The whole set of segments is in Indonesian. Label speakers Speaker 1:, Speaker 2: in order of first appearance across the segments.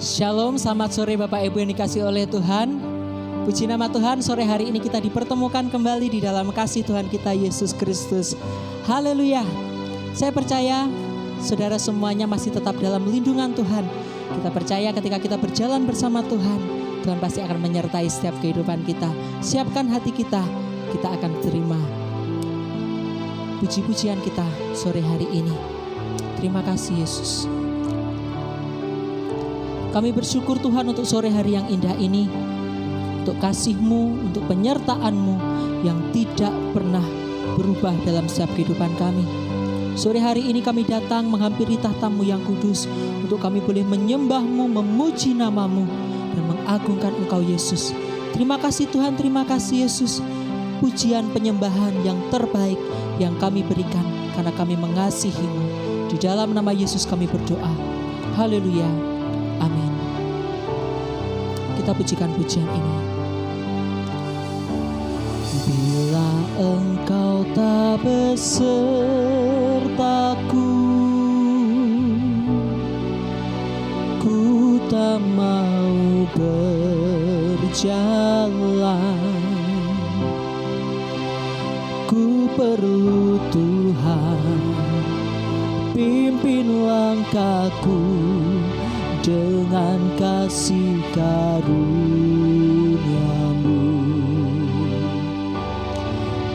Speaker 1: Shalom, selamat sore Bapak Ibu yang dikasihi oleh Tuhan. Puji nama Tuhan, sore hari ini kita dipertemukan kembali di dalam kasih Tuhan kita Yesus Kristus. Haleluya. Saya percaya saudara semuanya masih tetap dalam lindungan Tuhan. Kita percaya ketika kita berjalan bersama Tuhan, Tuhan pasti akan menyertai setiap kehidupan kita. Siapkan hati kita, kita akan terima puji-pujian kita sore hari ini. Terima kasih Yesus. Kami bersyukur Tuhan untuk sore hari yang indah ini, untuk kasih-Mu, untuk penyertaan-Mu yang tidak pernah berubah dalam setiap kehidupan kami. Sore hari ini kami datang menghampiri tahta-Mu yang kudus, untuk kami boleh menyembah-Mu, memuji nama-Mu, dan mengagungkan Engkau Yesus. Terima kasih Tuhan, terima kasih Yesus. Pujian penyembahan yang terbaik yang kami berikan, karena kami mengasihi-Mu. Di dalam nama Yesus kami berdoa. Haleluya. Amin. Kita pujikan pujian ini. Bila Engkau tak besertaku, ku tak mau berjalan. Ku perlu Tuhan, pimpin langkahku dengan kasih karunia-Mu.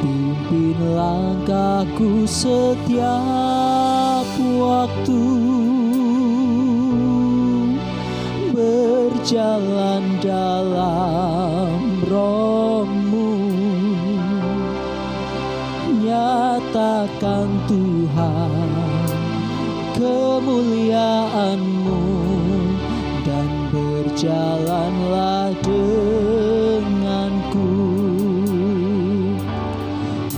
Speaker 1: Pimpin langkahku setiap waktu, berjalan dalam Roh-Mu. Nyatakan Tuhan kemuliaan-Mu, dan berjalanlah denganku.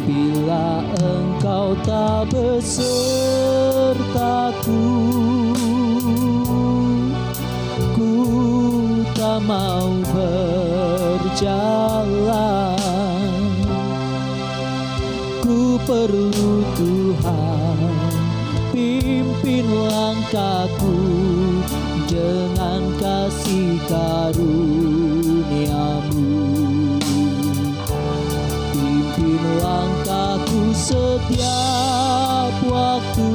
Speaker 1: Bila Engkau tak besertaku, ku tak mau berjalan. Ku perlu Tuhan, pimpin langkahku dengan kasih karunia-Mu. Pimpin langkahku setiap waktu,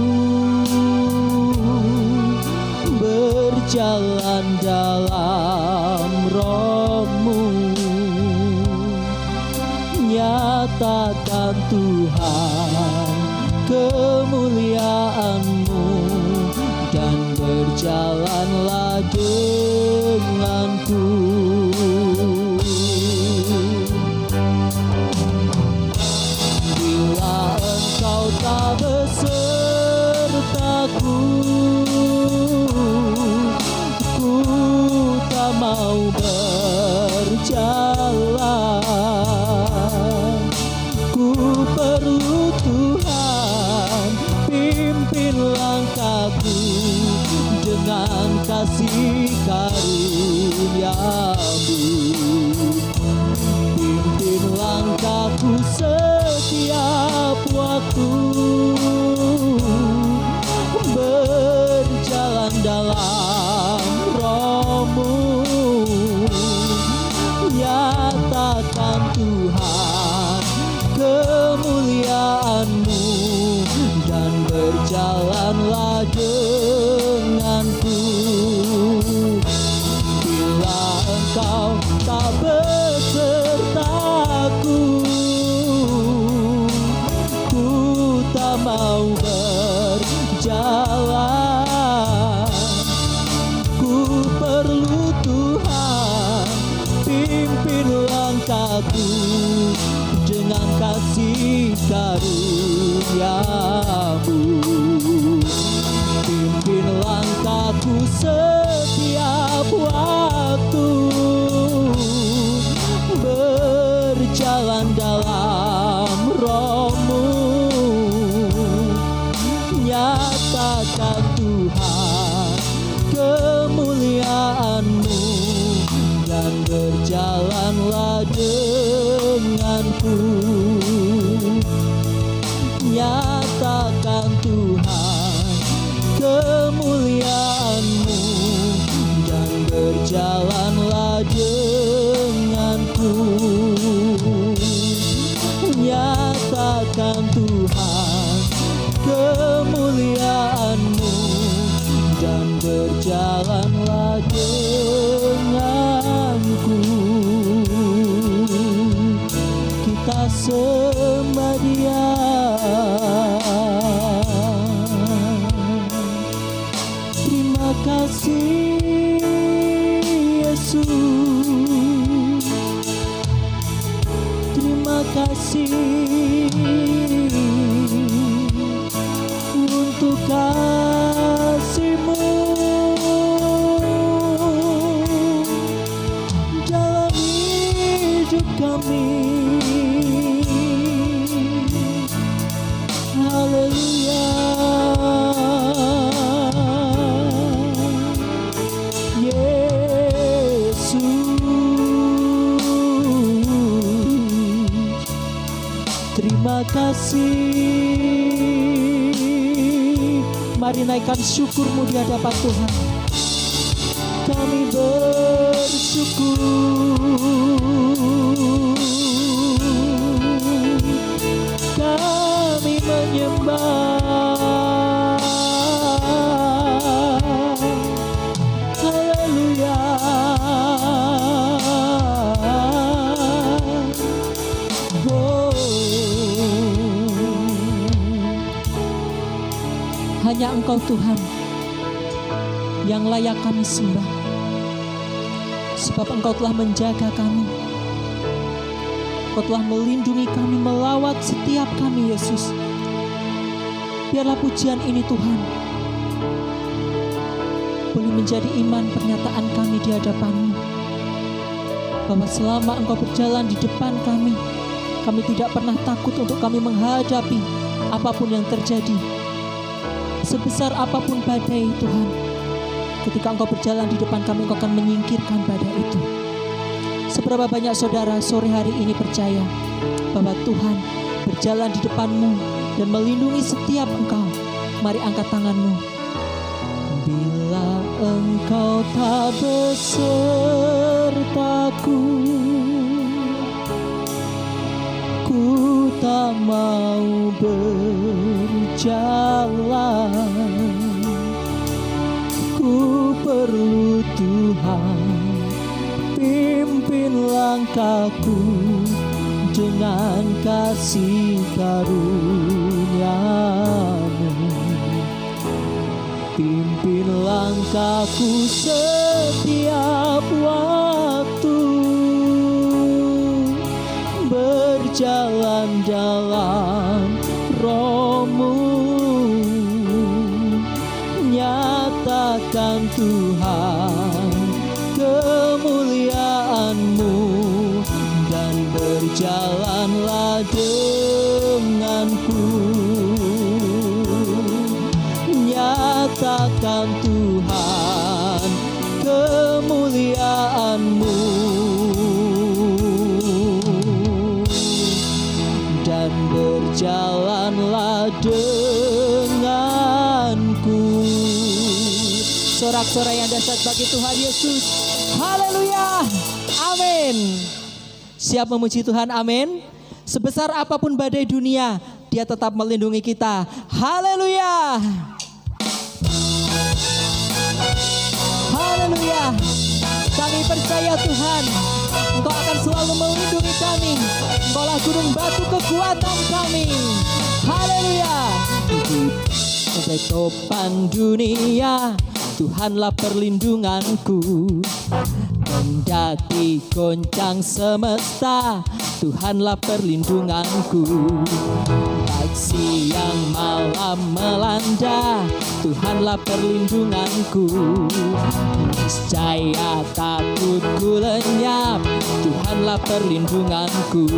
Speaker 1: berjalan dalam Roh-Mu. Nyatakan Tuhan kemuliaan-Mu, dan berjalanlah denganku. Bila Engkau tak besertaku, ku tak mau berjalan. Ku perlu Tuhan, pimpin langkahku dengan kasih karunia-Mu. Pimpin langkahku setiap waktu, berjalan dalam Roh-Mu. Nyatakan Tuhan kemuliaan-Mu, dan berjalanlah denganku. Bila Engkau tak besertaku, ku tak mau berjalan. Ku perlu Tuhan, pimpin langkahku dengan kasih karunia-Mu. Pimpin langkahku setiap waktu, berjalan dalam Roh-Mu. Nyatakan Tuhan kemuliaan-Mu, dan berjalanlah denganku. Nyatakan Tuhan kemuliaan-Mu, dan denganku. Nyatakan Tuhan kemuliaan-Mu dan berjalanlah denganku. Kita sembah Dia. Terima kasih Yesus, terima kasih untuk kasih-Mu dalam hidup kami. Haleluya. Terima kasih. Mari naikkan syukur-Mu di hadapan Tuhan. Kami bersyukur, kami menyembah. Haleluya. Hanya Engkau Tuhan yang layak kami sembah, sebab Engkau telah menjaga kami, Engkau telah melindungi kami, melawat setiap kami Yesus. Biarlah pujian ini Tuhan boleh menjadi iman pernyataan kami di hadapan-Mu, bahwa selama Engkau berjalan di depan kami tidak pernah takut untuk kami menghadapi apapun yang terjadi. Sebesar apapun badai Tuhan, ketika Engkau berjalan di depan kami, Engkau akan menyingkirkan badai itu. Seberapa banyak saudara sore hari ini percaya bahwa Tuhan berjalan di depan-Mu dan melindungi setiap engkau. Mari angkat tangan-Mu. Bila Engkau tak besertaku, ku tak mau berjalan. Ku perlu Tuhan, pimpin langkahku dengan kasih karunia-Mu. Pimpin langkahku setiap waktu, berjalan dalam Roh-Mu. Nyatakan Tuhan kemuliaan-Mu dan berjalanlah denganku. Nyatakan Tuhan kemuliaan-Mu dan berjalanlah denganku. Sorak-sorai yang dahsyat bagi Tuhan Yesus. Haleluya. Amin. Siap memuji Tuhan, amin. Sebesar apapun badai dunia, Dia tetap melindungi kita. Haleluya. Haleluya. Kami percaya Tuhan, Engkau akan selalu melindungi kami. Engkaulah gunung batu kekuatan kami. Haleluya. Sampai topan dunia, Tuhanlah perlindunganku. Kendati goncang semesta, Tuhanlah perlindunganku. Baik siang malam melanda, Tuhanlah perlindunganku. Niscaya takutku lenyap, Tuhanlah perlindunganku.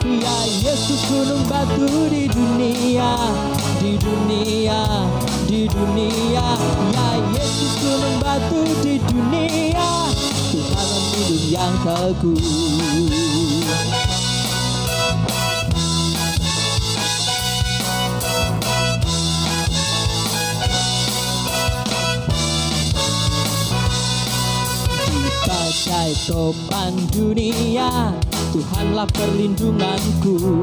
Speaker 1: Ya Yesus gunung batu di dunia, di dunia, di dunia. Ya Yesus gunung batu di dunia, Tuhan hidup yang teguh. bagai topan dunia, Tuhanlah perlindunganku.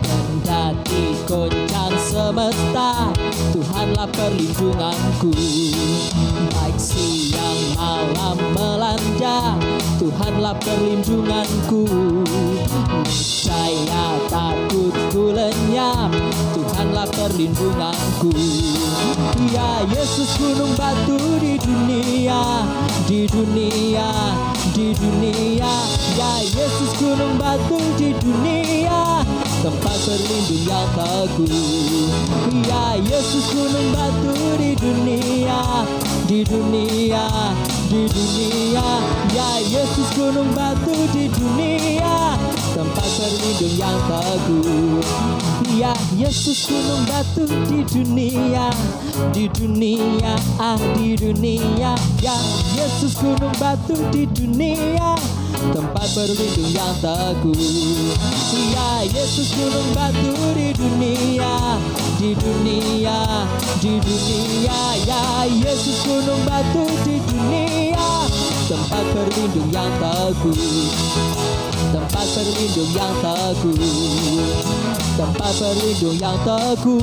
Speaker 1: Kendati goncang semesta, Tuhanlah perlindunganku. Baik siang malam melanda, Tuhanlah perlindunganku. Niscaya takutku lenyap, Tuhanlah perlindunganku. Ya Yesus gunung batu di dunia, di dunia, di dunia. Ya Yesus gunung batu di dunia, tempat berlindung yang teguh. Ya Yesus gunung batu di dunia, di dunia, di dunia. Ya Yesus gunung batu di dunia, tempat berlindung yang teguh. Ya Yesus gunung batu di dunia, di dunia, di dunia. Ya Yesus gunung batu di dunia, tempat berlindung yang teguh. Ya Yesus gunung batu di dunia, di dunia, di dunia. Ya Yesus gunung batu di dunia, tempat berlindung yang teguh. Tempat berlindung yang teguh, tempat berlindung yang teguh.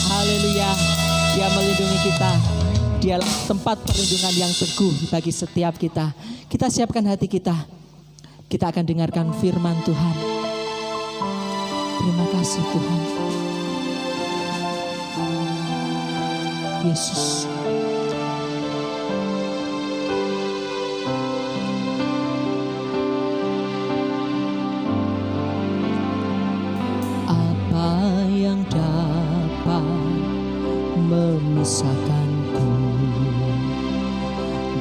Speaker 1: Haleluya, Dia melindungi kita. Dialah tempat perlindungan yang teguh bagi setiap kita. Kita siapkan hati kita. Kita akan dengarkan firman Tuhan. Terima kasih Tuhan. Yesus. Apa yang dapat memisahkanku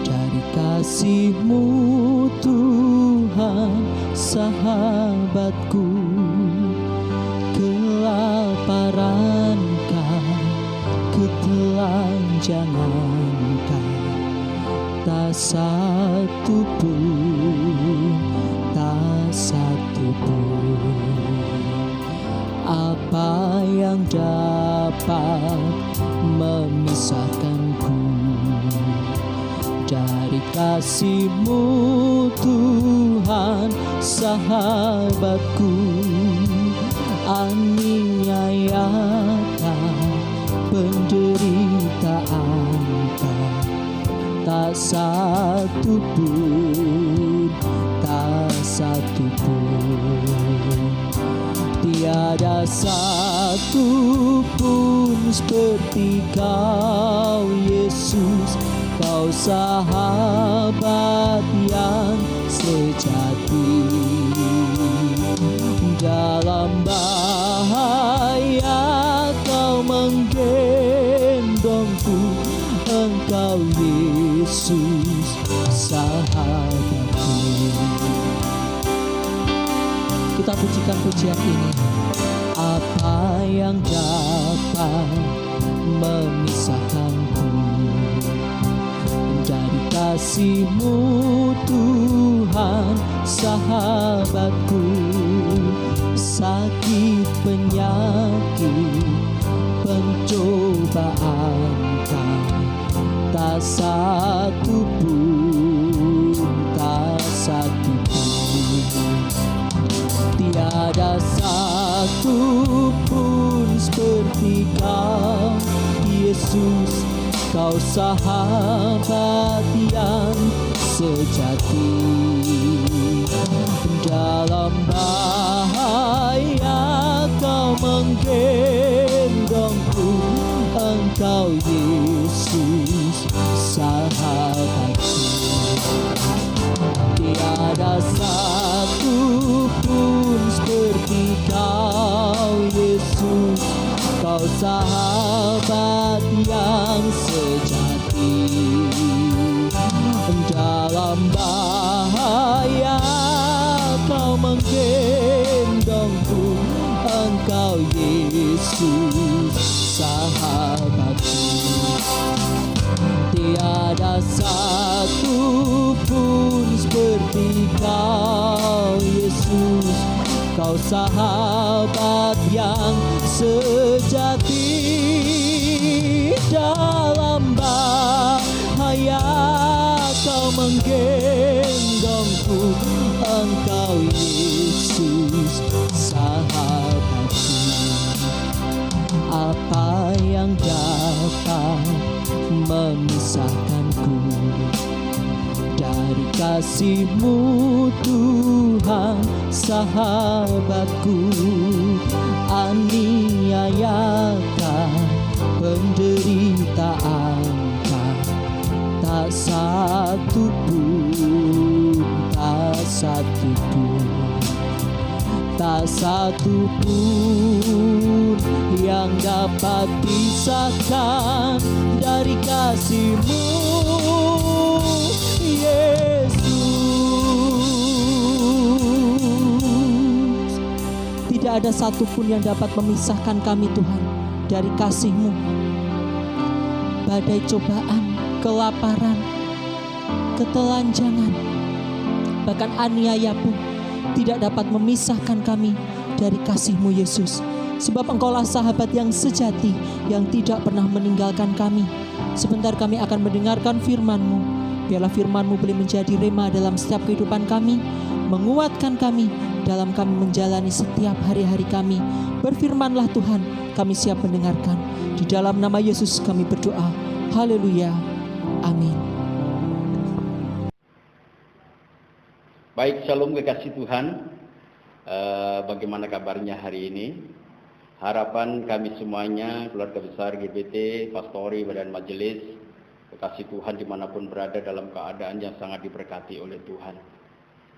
Speaker 1: dari kasih-Mu Tuhan, sahabatku? Kelaparankah, ketelanjangankah, tak satu pun, tak satu pun. Apa yang dapat memisahkanku dari kasih-Mu Tuhan, sahabatku? Aniayakah, penderitaankan, tak satu pun, tak satu pun. Tiada satu pun seperti Kau Yesus, Kau sahabat yang sejati. Dalam bahaya Kau menggendongku, Engkau Yesus sahabatku. Kita pujikan pujian ini. Apa yang dapat memisahkanku dari kasih-Mu Tuhan, sahabatku? Sakit, penyakit, pencobaankah, tak satu pun, tak satu pun. Tiada satu pun seperti Kau Yesus, Kau sahabat yang sejati. Dalam bahaya Kau menggendongku, Engkau Yesus sahabatku. Tiada satu pun seperti Kau Yesus, Kau sahabat yang sejati. Dalam bahaya Kau menggendongku, Engkau Yesus sahabatku. Tiada satu pun seperti Kau Yesus, Kau Engkau sahabat yang sejati, dalam bahaya Kau menggendongku. Engkau Yesus sahabatku. Apa yang dapat memisahkanku dari kasih-Mu Tuhan sahabatku? Aniayakah, penderitaanKah, tak satu pun, tak satu pun, tak satu pun yang dapat pisahkan dari kasih-Mu, Yesus. Tidak ada satupun yang dapat memisahkan kami Tuhan dari kasih-Mu. Badai cobaan, kelaparan, ketelanjangan, bahkan aniaya pun tidak dapat memisahkan kami dari kasih-Mu Yesus. Sebab Engkaulah sahabat yang sejati yang tidak pernah meninggalkan kami. Sebentar kami akan mendengarkan firman-Mu. Biarlah firman-Mu boleh menjadi rema dalam setiap kehidupan kami, menguatkan kami dalam kami menjalani setiap hari-hari kami. Berfirmanlah Tuhan, kami siap mendengarkan. Di dalam nama Yesus kami berdoa. Haleluya. Amin.
Speaker 2: Baik, shalom kekasih Tuhan. Bagaimana kabarnya hari ini? Harapan kami semuanya, keluarga besar GBT, pastori, badan majelis, kekasih Tuhan dimanapun berada dalam keadaan yang sangat diberkati oleh Tuhan.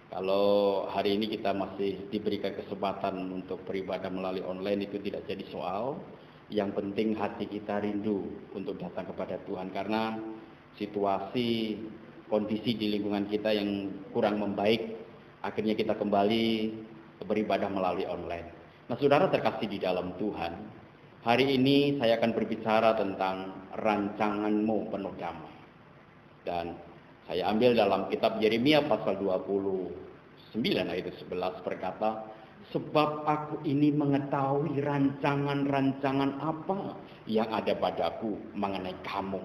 Speaker 2: Kalau hari ini kita masih diberikan kesempatan untuk beribadah melalui online, itu tidak jadi soal. Yang penting hati kita rindu untuk datang kepada Tuhan, karena situasi, kondisi di lingkungan kita yang kurang membaik, akhirnya kita kembali beribadah melalui online. Nah, saudara terkasih di dalam Tuhan, hari ini saya akan berbicara tentang rancangan-Mu penuh damai. Dan saya ambil dalam kitab Yeremia pasal 29 ayat 11 berkata, sebab aku ini mengetahui rancangan-rancangan apa yang ada padaku mengenai kamu.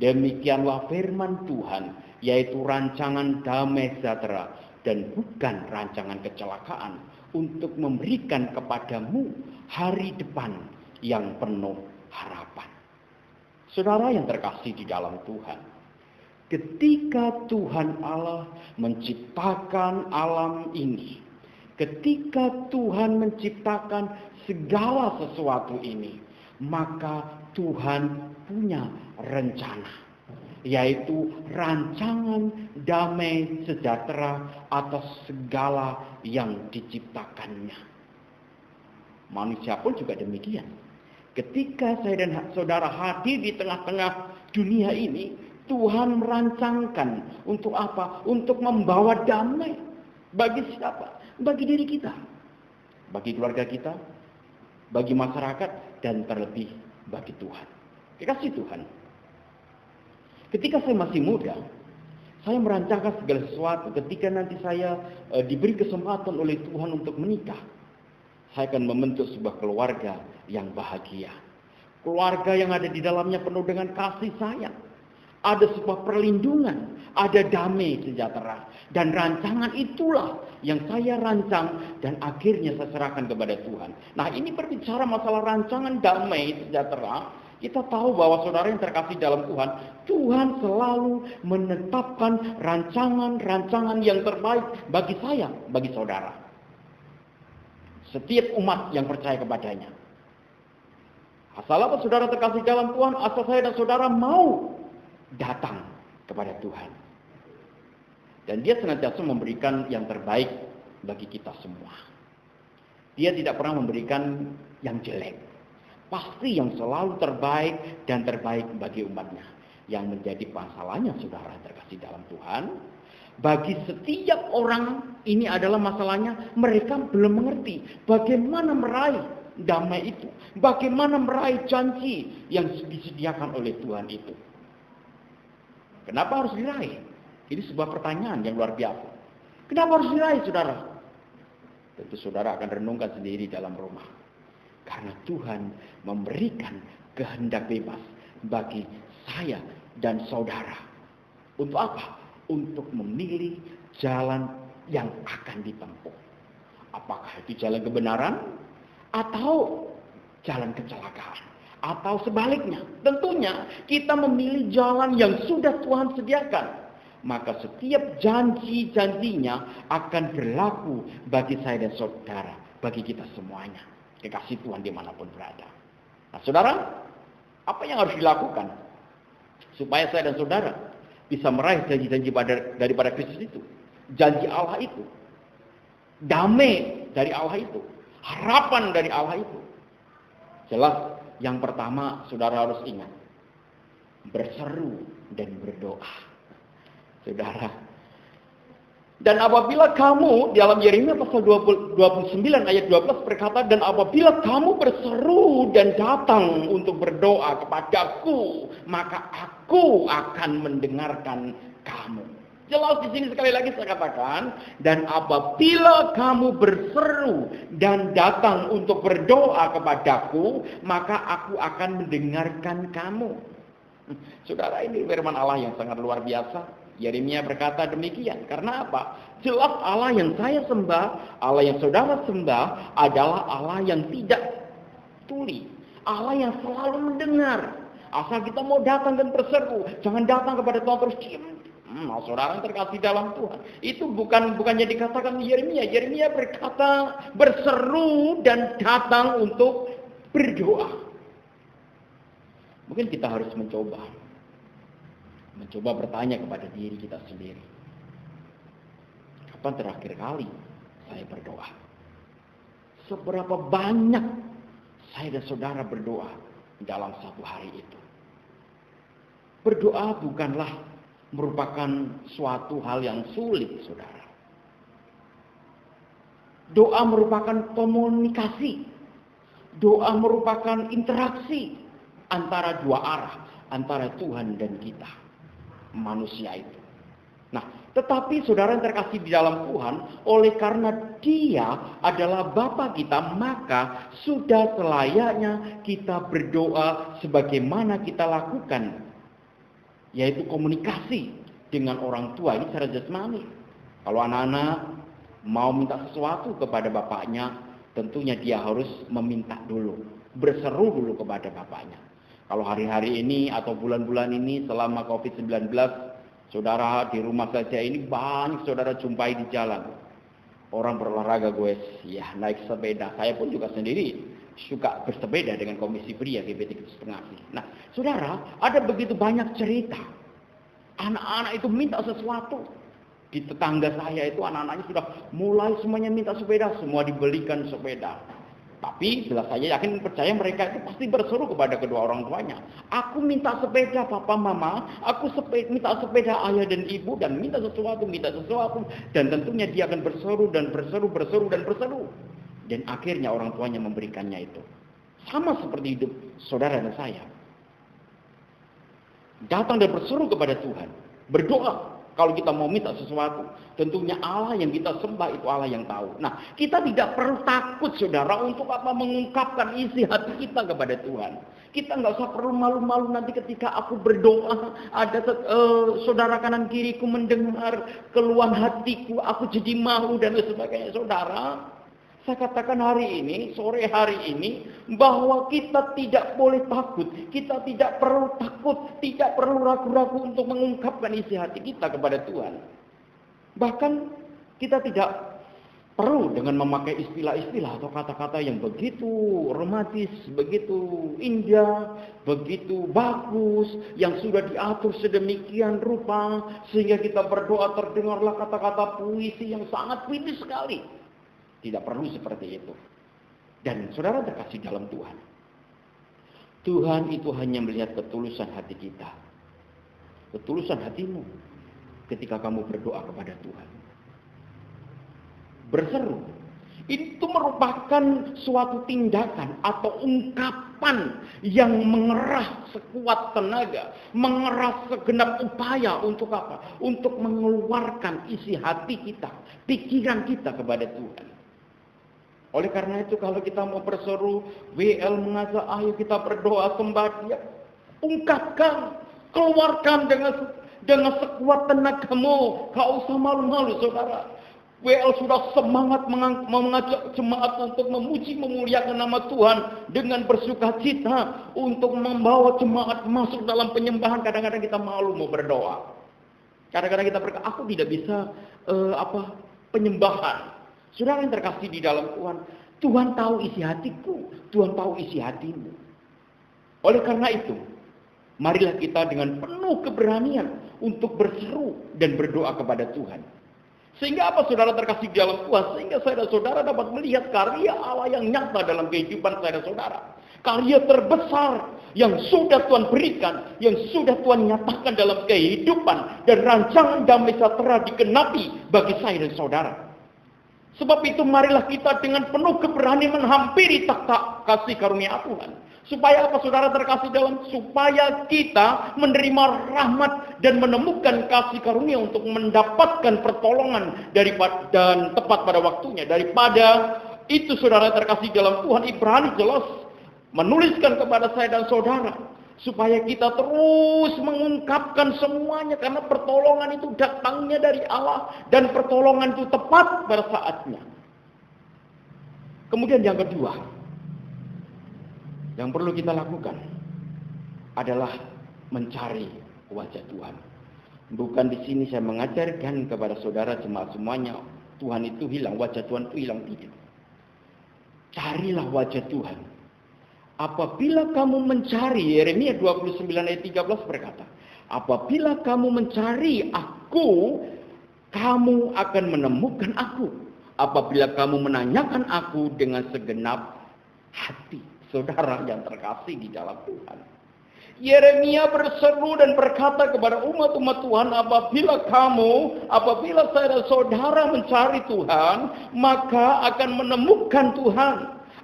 Speaker 2: Demikianlah firman Tuhan, yaitu rancangan damai sejahtera dan bukan rancangan kecelakaan, untuk memberikan kepadamu hari depan yang penuh harapan. Saudara yang terkasih di dalam Tuhan, ketika Tuhan Allah menciptakan alam ini, ketika Tuhan menciptakan segala sesuatu ini, maka Tuhan punya rencana, yaitu rancangan damai sejahtera atas segala yang diciptakannya. Manusia pun juga demikian. Ketika saya dan saudara hadir di tengah-tengah dunia ini, Tuhan merancangkan untuk apa? Untuk membawa damai. Bagi siapa? Bagi diri kita, bagi keluarga kita, bagi masyarakat, dan terlebih bagi Tuhan. Kekasih Tuhan, ketika saya masih muda, saya merancangkan segala sesuatu. Ketika nanti saya diberi kesempatan oleh Tuhan untuk menikah, saya akan membentuk sebuah keluarga yang bahagia. Keluarga yang ada di dalamnya penuh dengan kasih sayang. Ada sebuah perlindungan, ada damai sejahtera. Dan rancangan itulah yang saya rancang dan akhirnya saya serahkan kepada Tuhan. Nah, ini berbicara masalah rancangan damai sejahtera. Kita tahu bahwa saudara yang terkasih dalam Tuhan, Tuhan selalu menetapkan rancangan-rancangan yang terbaik bagi saya, bagi saudara. Setiap umat yang percaya kepadanya. Asal apa saudara terkasih dalam Tuhan, asal saya dan saudara mau datang kepada Tuhan. Dan Dia senantiasa memberikan yang terbaik bagi kita semua. Dia tidak pernah memberikan yang jelek. Pasti yang selalu terbaik dan terbaik bagi umatnya. Yang menjadi masalahnya saudara terkasih dalam Tuhan, bagi setiap orang ini adalah masalahnya, mereka belum mengerti bagaimana meraih damai itu, bagaimana meraih janji yang disediakan oleh Tuhan itu. Kenapa harus diraih? Ini sebuah pertanyaan yang luar biasa. Kenapa harus diraih, saudara? Tentu saudara akan renungkan sendiri dalam rumah. Karena Tuhan memberikan kehendak bebas bagi saya dan saudara. Untuk apa? Untuk memilih jalan yang akan ditempuh. Apakah itu jalan kebenaran atau jalan kecelakaan? Atau sebaliknya? Tentunya kita memilih jalan yang sudah Tuhan sediakan. Maka setiap janji-janjinya akan berlaku bagi saya dan saudara. Bagi kita semuanya. Kekasih Tuhan dimanapun berada. Nah saudara, apa yang harus dilakukan supaya saya dan saudara bisa meraih janji-janji daripada Kristus itu, janji Allah itu, damai dari Allah itu, harapan dari Allah itu? Jelas, yang pertama saudara harus ingat, berseru dan berdoa. Saudara, dan apabila kamu, dalam Yeremia pasal 29 ayat 12 berkata, dan apabila kamu berseru dan datang untuk berdoa kepadaku, maka aku akan mendengarkan kamu. Jelas di sini sekali lagi saya katakan, dan apabila kamu berseru dan datang untuk berdoa kepadaku, maka aku akan mendengarkan kamu. Saudara, ini firman Allah yang sangat luar biasa. Yeremia berkata demikian. Karena apa? Jelas Allah yang saya sembah, Allah yang saudara sembah adalah Allah yang tidak tuli. Allah yang selalu mendengar. Asal kita mau datang dan berseru, jangan datang kepada Tuhan terus diam. Saudara yang terkasih dalam Tuhan. Itu bukannya dikatakan Yeremia. Yeremia berkata berseru dan datang untuk berdoa. Mungkin kita harus mencoba bertanya kepada diri kita sendiri. Kapan terakhir kali saya berdoa? Seberapa banyak saya dan saudara berdoa dalam satu hari itu? Berdoa bukanlah merupakan suatu hal yang sulit, saudara. Doa merupakan komunikasi. Doa merupakan interaksi antara dua arah, antara Tuhan dan kita, manusia itu. Nah, tetapi saudara yang terkasih di dalam Tuhan, oleh karena Dia adalah Bapa kita, maka sudah selayaknya kita berdoa sebagaimana kita lakukan, yaitu komunikasi dengan orang tua. Ini secara jasmani. Kalau anak-anak mau minta sesuatu kepada bapaknya, tentunya dia harus meminta dulu, berseru dulu kepada bapaknya. Kalau hari-hari ini atau bulan-bulan ini selama COVID-19, saudara di rumah saja ini banyak saudara jumpai di jalan. Orang berolahraga naik sepeda. Saya pun juga sendiri suka bersepeda dengan Komisi Pria GBT Bekasi. Nah, saudara, ada begitu banyak cerita. Anak-anak itu minta sesuatu. Di tetangga saya itu anak-anaknya sudah mulai semuanya minta sepeda, semua dibelikan sepeda. Tapi jelas saya yakin percaya mereka itu pasti berseru kepada kedua orang tuanya. Aku minta sepeda papa mama, aku minta sepeda ayah dan ibu, dan minta sesuatu. Dan tentunya dia akan berseru. Dan akhirnya orang tuanya memberikannya itu. Sama seperti hidup saudara dan saya. Datang dan berseru kepada Tuhan. Berdoa. Kalau kita mau minta sesuatu, tentunya Allah yang kita sembah itu Allah yang tahu. Nah, kita tidak perlu takut, saudara, untuk mengungkapkan isi hati kita kepada Tuhan. Kita nggak usah perlu malu-malu nanti ketika aku berdoa, ada saudara kanan kiriku mendengar keluhan hatiku, aku jadi malu dan sebagainya, saudara. Saya katakan sore hari ini, bahwa kita tidak boleh takut. Kita tidak perlu takut, tidak perlu ragu-ragu untuk mengungkapkan isi hati kita kepada Tuhan. Bahkan kita tidak perlu dengan memakai istilah-istilah atau kata-kata yang begitu romantis, begitu indah, begitu bagus, yang sudah diatur sedemikian rupa, sehingga kita berdoa terdengarlah kata-kata puisi yang sangat puitis sekali. Tidak perlu seperti itu. Dan saudara terkasih dalam Tuhan, Tuhan itu hanya melihat ketulusan hati kita. Ketulusan hatimu ketika kamu berdoa kepada Tuhan. Berseru. Itu merupakan suatu tindakan atau ungkapan yang mengerah sekuat tenaga, mengerah segenap upaya untuk apa? Untuk mengeluarkan isi hati kita, pikiran kita kepada Tuhan. Oleh karena itu kalau kita mau berseru, WL mengajak, ayo kita berdoa sembah Dia. Ungkapkan, keluarkan dengan sekuat tenagamu. Gak usah malu-malu saudara. WL sudah semangat mengajak jemaat untuk memuji memuliakan nama Tuhan dengan bersukacita untuk membawa jemaat masuk dalam penyembahan. Kadang-kadang kita malu mau berdoa. Kadang-kadang kita berkata, aku tidak bisa penyembahan. Saudara yang terkasih di dalam Tuhan, Tuhan tahu isi hatiku, Tuhan tahu isi hatimu. Oleh karena itu, marilah kita dengan penuh keberanian untuk berseru dan berdoa kepada Tuhan. Sehingga apa saudara terkasih di dalam Tuhan? Sehingga saya dan saudara dapat melihat karya Allah yang nyata dalam kehidupan saya dan saudara. Karya terbesar yang sudah Tuhan berikan, yang sudah Tuhan nyatakan dalam kehidupan dan rancangan damai sejahtera digenapi bagi saya dan saudara. Sebab itu marilah kita dengan penuh keberanian menghampiri takhta kasih karunia Tuhan. Supaya apa saudara terkasih dalam? Supaya kita menerima rahmat dan menemukan kasih karunia untuk mendapatkan pertolongan dan tepat pada waktunya. Daripada itu saudara terkasih dalam Tuhan, Ibrani jelas menuliskan kepada saya dan saudara. Supaya kita terus mengungkapkan semuanya. Karena pertolongan itu datangnya dari Allah. Dan pertolongan itu tepat pada saatnya. Kemudian yang kedua, yang perlu kita lakukan adalah mencari wajah Tuhan. Bukan di sini saya mengajarkan kepada saudara jemaat semuanya, Tuhan itu hilang, wajah Tuhan itu hilang. Tidak. Carilah wajah Tuhan. Apabila kamu mencari, Yeremia 29 ayat 13 berkata, apabila kamu mencari aku, kamu akan menemukan aku. Apabila kamu menanyakan aku dengan segenap hati. Saudara yang terkasih di dalam Tuhan. Yeremia berseru dan berkata kepada umat-umat Tuhan, apabila saya dan saudara mencari Tuhan, maka akan menemukan Tuhan.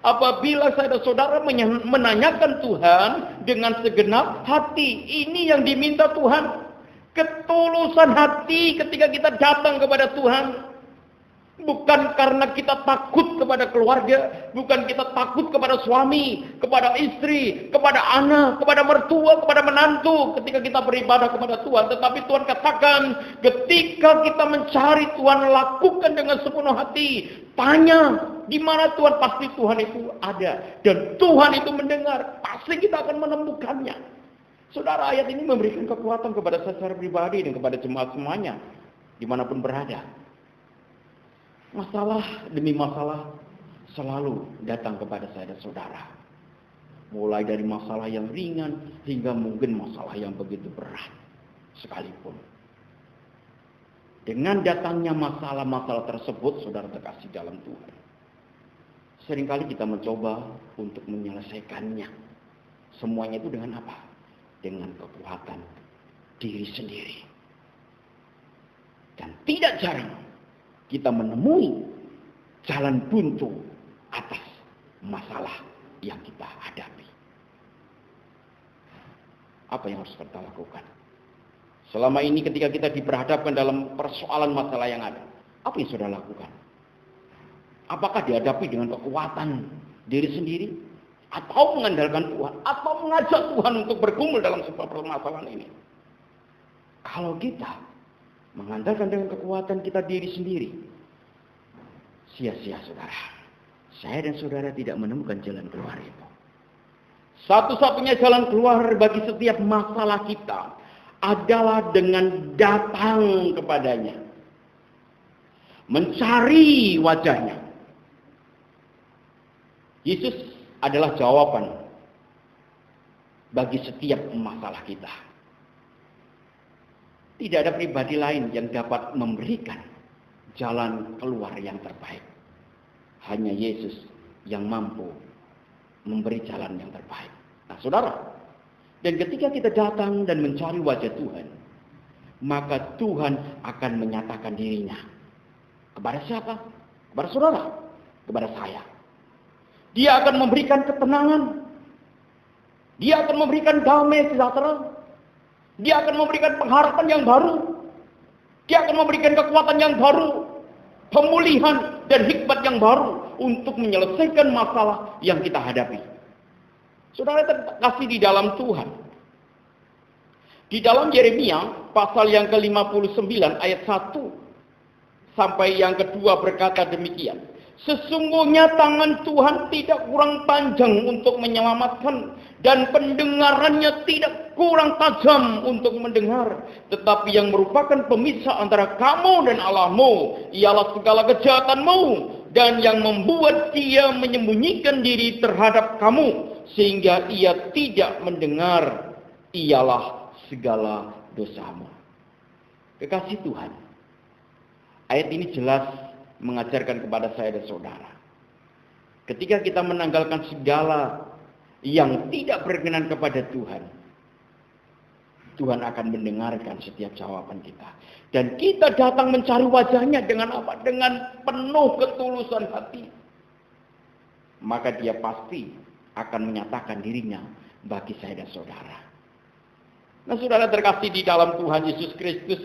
Speaker 2: Apabila saya dan saudara menanyakan Tuhan dengan segenap hati. Ini yang diminta Tuhan. Ketulusan hati ketika kita datang kepada Tuhan. Bukan karena kita takut kepada keluarga. Bukan kita takut kepada suami, kepada istri, kepada anak, kepada mertua, kepada menantu. Ketika kita beribadah kepada Tuhan. Tetapi Tuhan katakan, ketika kita mencari Tuhan, lakukan dengan sepenuh hati. Tanya, di mana Tuhan? Pasti Tuhan itu ada. Dan Tuhan itu mendengar. Pasti kita akan menemukannya. Saudara, ayat ini memberikan kekuatan kepada saya secara pribadi dan kepada jemaat semuanya. Dimanapun berada. Masalah demi masalah selalu datang kepada saya dan saudara. Mulai dari masalah yang ringan hingga mungkin masalah yang begitu berat sekalipun. Dengan datangnya masalah-masalah tersebut, saudara terkasih dalam Tuhan, seringkali kita mencoba untuk menyelesaikannya. Semuanya itu dengan apa? Dengan kekuatan diri sendiri. Dan tidak jarang kita menemui jalan buntu atas masalah yang kita hadapi. Apa yang harus kita lakukan? Selama ini ketika kita diperhadapkan dalam persoalan masalah yang ada, apa yang sudah lakukan? Apakah dihadapi dengan kekuatan diri sendiri? Atau mengandalkan Tuhan? Atau mengajak Tuhan untuk bergumul dalam sebuah permasalahan ini? Kalau kita mengandalkan dengan kekuatan kita diri sendiri, sia-sia saudara. Saya dan saudara tidak menemukan jalan keluar itu. Satu-satunya jalan keluar bagi setiap masalah kita adalah dengan datang kepadanya. Mencari wajahnya. Yesus adalah jawaban bagi setiap masalah kita. Tidak ada pribadi lain yang dapat memberikan jalan keluar yang terbaik. Hanya Yesus yang mampu memberi jalan yang terbaik. Nah saudara, dan ketika kita datang dan mencari wajah Tuhan, maka Tuhan akan menyatakan dirinya. Kepada siapa? Kepada saudara, kepada saya. Dia akan memberikan ketenangan. Dia akan memberikan damai sejahtera. Dia akan memberikan pengharapan yang baru. Dia akan memberikan kekuatan yang baru. Pemulihan dan hikmat yang baru. untuk menyelesaikan masalah yang kita hadapi. Saudara terkasih di dalam Tuhan. Di dalam Yeremia pasal yang ke-59 ayat 1 sampai yang kedua berkata demikian. Sesungguhnya tangan Tuhan tidak kurang panjang untuk menyelamatkan, dan pendengarannya tidak kurang tajam untuk mendengar. Tetapi yang merupakan pemisah antara kamu dan Allahmu ialah segala kejahatanmu, dan yang membuat dia menyembunyikan diri terhadap kamu sehingga ia tidak mendengar ialah segala dosamu. Kekasih Tuhan, ayat ini jelas mengajarkan kepada saya dan saudara, ketika kita menanggalkan segala yang tidak berkenan kepada Tuhan, Tuhan akan mendengarkan setiap jawaban kita. Dan kita datang mencari wajahnya dengan apa? Dengan penuh ketulusan hati. Maka dia pasti akan menyatakan dirinya bagi saya dan saudara. Nah, saudara terkasih di dalam Tuhan Yesus Kristus,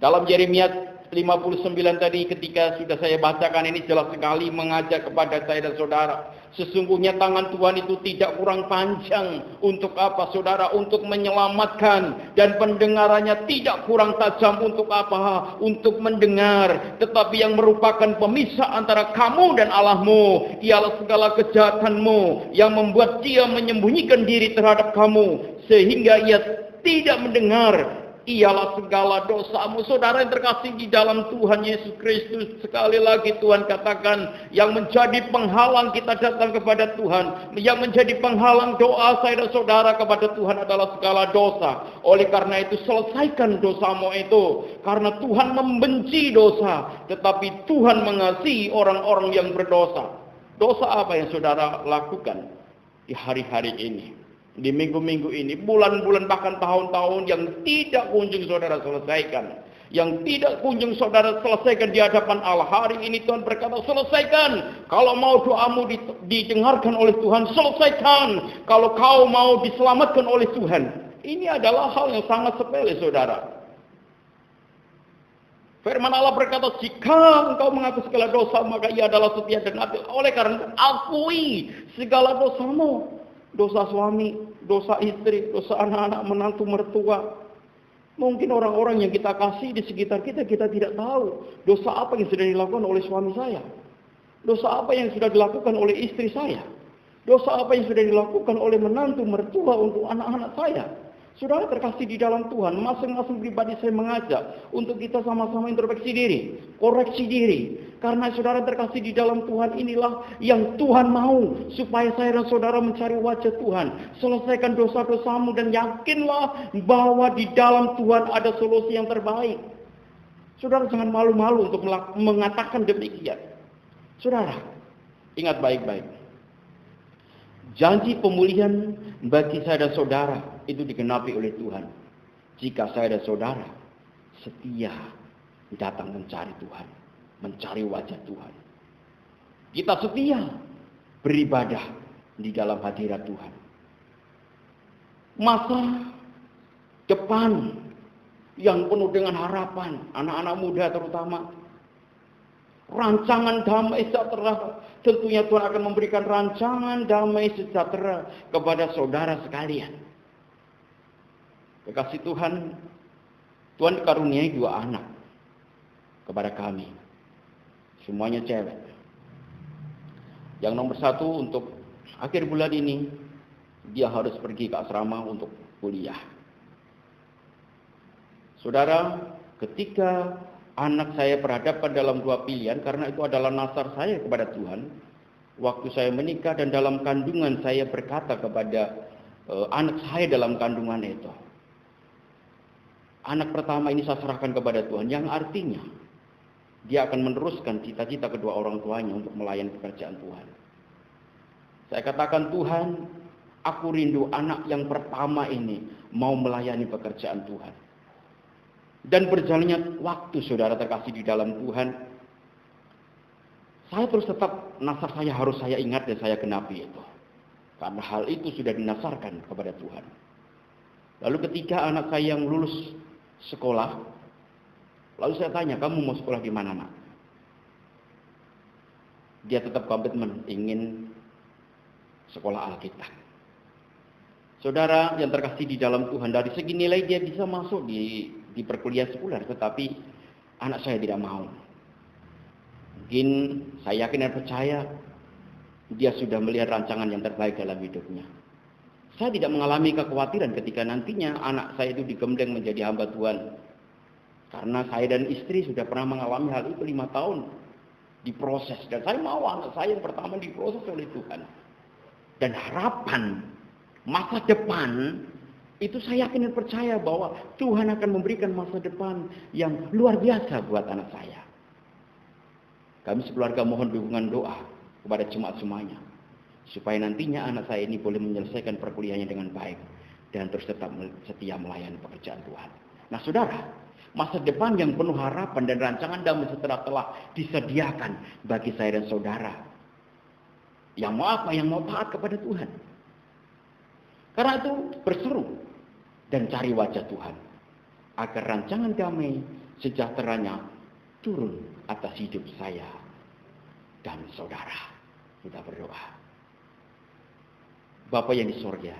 Speaker 2: dalam Yeremia 59 tadi ketika sudah saya bacakan ini jelas sekali mengajak kepada saya dan saudara. Sesungguhnya tangan Tuhan itu tidak kurang panjang untuk apa saudara? Untuk menyelamatkan, dan pendengarannya tidak kurang tajam untuk apa? Untuk mendengar. Tetapi yang merupakan pemisah antara kamu dan Allahmu ialah segala kejahatanmu, yang membuat dia menyembunyikan diri terhadap kamu sehingga ia tidak mendengar ialah segala dosamu. Saudara yang terkasih di dalam Tuhan Yesus Kristus, sekali lagi Tuhan katakan, yang menjadi penghalang kita datang kepada Tuhan, yang menjadi penghalang doa saya dan saudara kepada Tuhan adalah segala dosa. Oleh karena itu selesaikan dosamu itu, karena Tuhan membenci dosa, tetapi Tuhan mengasihi orang-orang yang berdosa. Dosa apa yang saudara lakukan di hari-hari ini, di minggu-minggu ini, bulan-bulan bahkan tahun-tahun yang tidak kunjung saudara selesaikan, yang tidak kunjung saudara selesaikan di hadapan Allah. Hari ini Tuhan berkata, selesaikan. Kalau mau doamu didengarkan oleh Tuhan, selesaikan. Kalau kau mau diselamatkan oleh Tuhan, ini adalah hal yang sangat sepele saudara. Firman Allah berkata, jika engkau mengaku segala dosa, maka ia adalah setia dan adil. Oleh karena itu, akui segala dosamu. Dosa suami, dosa istri, dosa anak-anak, menantu, mertua. Mungkin orang-orang yang kita kasih di sekitar kita, kita tidak tahu dosa apa yang sudah dilakukan oleh suami saya, dosa apa yang sudah dilakukan oleh istri saya, dosa apa yang sudah dilakukan oleh menantu, mertua untuk anak-anak saya. Saudara terkasih di dalam Tuhan, masing-masing pribadi saya mengajak untuk kita sama-sama introspeksi diri, koreksi diri. Karena saudara terkasih di dalam Tuhan, inilah yang Tuhan mau, supaya saya dan saudara mencari wajah Tuhan. Selesaikan dosa-dosamu dan yakinlah bahwa di dalam Tuhan ada solusi yang terbaik. Saudara jangan malu-malu untuk mengatakan demikian. Saudara, ingat baik-baik. Janji pemulihan bagi saya dan saudara itu digenapi oleh Tuhan jika saya dan saudara setia datang mencari Tuhan, mencari wajah Tuhan. Kita setia beribadah di dalam hadirat Tuhan. Masa depan yang penuh dengan harapan, anak-anak muda terutama. Rancangan damai sejahtera, tentunya Tuhan akan memberikan rancangan damai sejahtera kepada saudara sekalian. Kekasih Tuhan, Tuhan karuniai 2 anak kepada kami. Semuanya cewek. Yang nomor 1 untuk akhir bulan ini, dia harus pergi ke asrama untuk kuliah. Saudara, ketika anak saya berhadapan dalam 2 pilihan, karena itu adalah nasar saya kepada Tuhan. Waktu saya menikah dan dalam kandungan, saya berkata kepada anak saya dalam kandungan itu, anak pertama ini saya serahkan kepada Tuhan, yang artinya dia akan meneruskan cita-cita kedua orang tuanya untuk melayani pekerjaan Tuhan. Saya katakan, Tuhan, aku rindu anak yang pertama ini mau melayani pekerjaan Tuhan. Dan berjalannya waktu saudara terkasih di dalam Tuhan, saya terus tetap nasar saya harus saya ingat dan saya genapi itu. Karena hal itu sudah dinasarkan kepada Tuhan. Lalu ketika anak saya yang lulus sekolah, lalu saya tanya, kamu mau sekolah di mana, Nak? dia tetap komitmen ingin sekolah Alkitab. Saudara yang terkasih di dalam Tuhan, dari segi nilai dia bisa masuk di perkuliahan sekuler, tetapi anak saya tidak mau. Mungkin saya yakin dan percaya dia sudah melihat rancangan yang terbaik dalam hidupnya. Saya tidak mengalami kekhawatiran ketika nantinya anak saya itu digembleng menjadi hamba Tuhan. Karena saya dan istri sudah pernah mengalami hal itu 5 tahun diproses. Dan saya mau anak saya yang pertama diproses oleh Tuhan. Dan harapan masa depan itu saya yakin dan percaya bahwa Tuhan akan memberikan masa depan yang luar biasa buat anak saya. Kami sekeluarga mohon dukungan doa kepada jemaat semuanya, supaya nantinya anak saya ini boleh menyelesaikan perkuliahannya dengan baik dan terus tetap setia melayani pekerjaan Tuhan. Nah saudara, masa depan yang penuh harapan dan rancangan damai sejahtera telah disediakan bagi saya dan saudara yang mau apa, yang mau taat kepada Tuhan. Karena itu berseru dan cari wajah Tuhan agar rancangan damai sejahteranya turun atas hidup saya dan saudara. Kita berdoa. Bapa yang di sorga,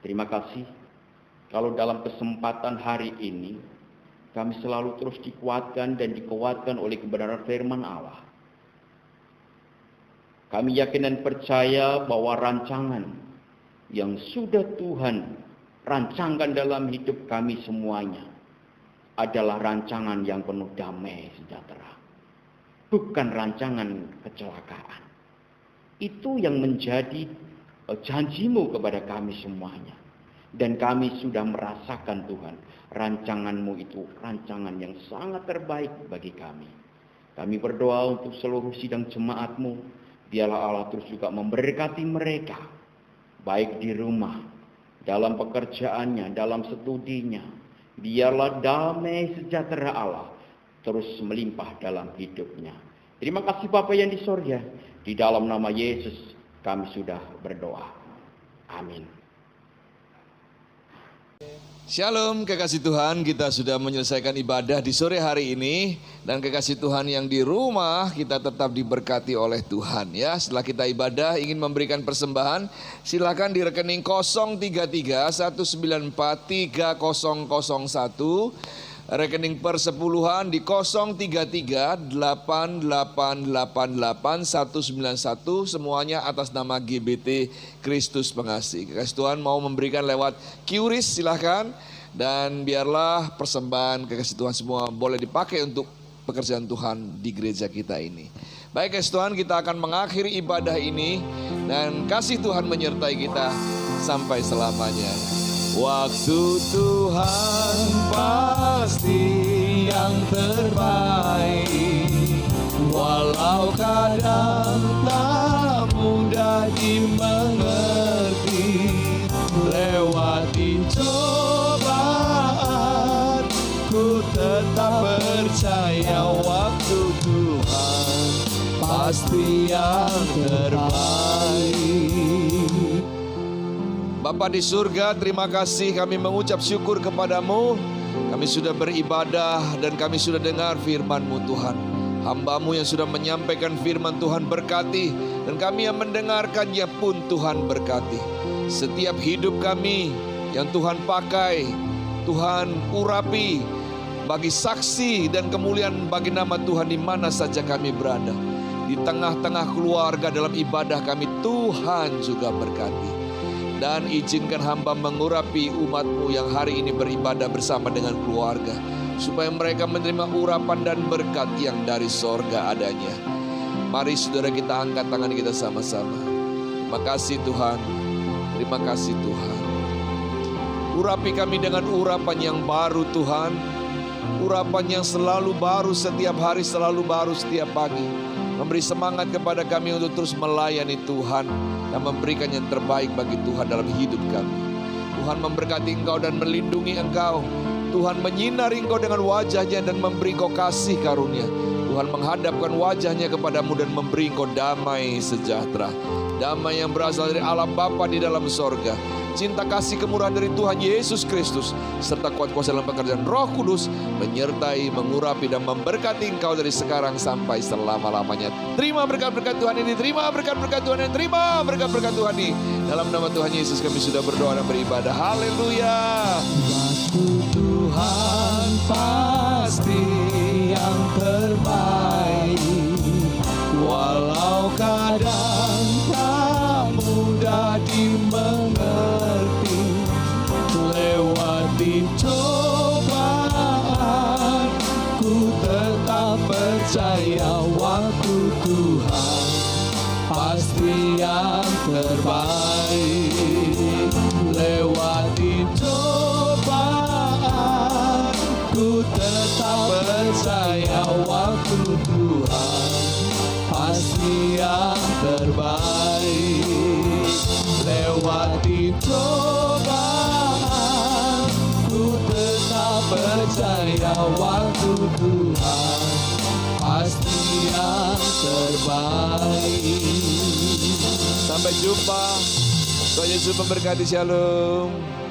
Speaker 2: terima kasih kalau dalam kesempatan hari ini kami selalu terus dikuatkan dan dikuatkan oleh kebenaran firman Allah. Kami yakin dan percaya bahwa rancangan yang sudah Tuhan rancangkan dalam hidup kami semuanya adalah rancangan yang penuh damai sejahtera. Bukan rancangan kecelakaan. Itu yang menjadi janjimu kepada kami semuanya. Dan kami sudah merasakan Tuhan, rancanganmu itu rancangan yang sangat terbaik bagi kami. Kami berdoa untuk seluruh sidang jemaatmu. Biarlah Allah terus juga memberkati mereka. Baik di rumah, dalam pekerjaannya, dalam studinya. Biarlah damai sejahtera Allah terus melimpah dalam hidupnya. Terima kasih Bapa yang di sorga. Di dalam nama Yesus kami sudah berdoa. Amin.
Speaker 3: Shalom kekasih Tuhan, kita sudah menyelesaikan ibadah di sore hari ini. Dan kekasih Tuhan yang di rumah, kita tetap diberkati oleh Tuhan ya. Setelah kita ibadah ingin memberikan persembahan, silakan di rekening 033 194 3001, rekening persepuluhan di 033 8888 191, semuanya atas nama GBT Kristus Pengasih. Kekasih Tuhan mau memberikan lewat QRIS silahkan. Dan biarlah persembahan kekasih Tuhan semua boleh dipakai untuk pekerjaan Tuhan di gereja kita ini. Baik kekasih Tuhan, kita akan mengakhiri ibadah ini. Dan kasih Tuhan menyertai kita sampai selamanya. Waktu Tuhan pasti yang terbaik, walau kadang tak mudah dimengerti. Lewati cobaan, ku tetap percaya waktu Tuhan pasti yang terbaik. Bapa di surga, terima kasih, kami mengucap syukur kepadamu. Kami sudah beribadah dan kami sudah dengar firman-Mu Tuhan. Hamba-Mu yang sudah menyampaikan firman Tuhan berkati, dan kami yang mendengarkannya pun Tuhan berkati. Setiap hidup kami yang Tuhan pakai, Tuhan urapi bagi saksi dan kemuliaan bagi nama Tuhan di mana saja kami berada. Di tengah-tengah keluarga dalam ibadah kami, Tuhan juga berkati. Dan izinkan hamba mengurapi umat-Mu yang hari ini beribadah bersama dengan keluarga, supaya mereka menerima urapan dan berkat yang dari sorga adanya. Mari saudara kita angkat tangan kita sama-sama. Terima kasih Tuhan, terima kasih Tuhan. Urapi kami dengan urapan yang baru Tuhan, urapan yang selalu baru setiap hari, selalu baru setiap pagi. Memberi semangat kepada kami untuk terus melayani Tuhan dan memberikan yang terbaik bagi Tuhan dalam hidup kami. Tuhan memberkati Engkau dan melindungi Engkau. Tuhan menyinari Engkau dengan wajah-Nya dan memberi Engkau kasih karunia. Tuhan menghadapkan wajahnya kepadamu dan memberi engkau damai sejahtera. Damai yang berasal dari Allah Bapa di dalam sorga. Cinta kasih kemurahan dari Tuhan Yesus Kristus serta kuat kuasa dalam pekerjaan Roh Kudus menyertai, mengurapi dan memberkati engkau dari sekarang sampai selama-lamanya. Terima berkat-berkat Tuhan ini, terima berkat-berkat Tuhan ini, terima berkat-berkat Tuhan ini. Dalam nama Tuhan Yesus kami sudah berdoa dan beribadah. Haleluya.
Speaker 4: Waktu Tuhan pasti yang terbaik, walau kadang tak mudah dimengerti. Lewati cobaan, ku tetap percaya waktu Tuhan pasti yang terbaik. Lewati cobaan, ku tetap percaya waktu Tuhan pasti yang terbaik. Lewati cobaan, ku tetap percaya waktu Tuhan pasti yang terbaik.
Speaker 3: Sampai jumpa. Tuhan Yesus memberkati. Shalom.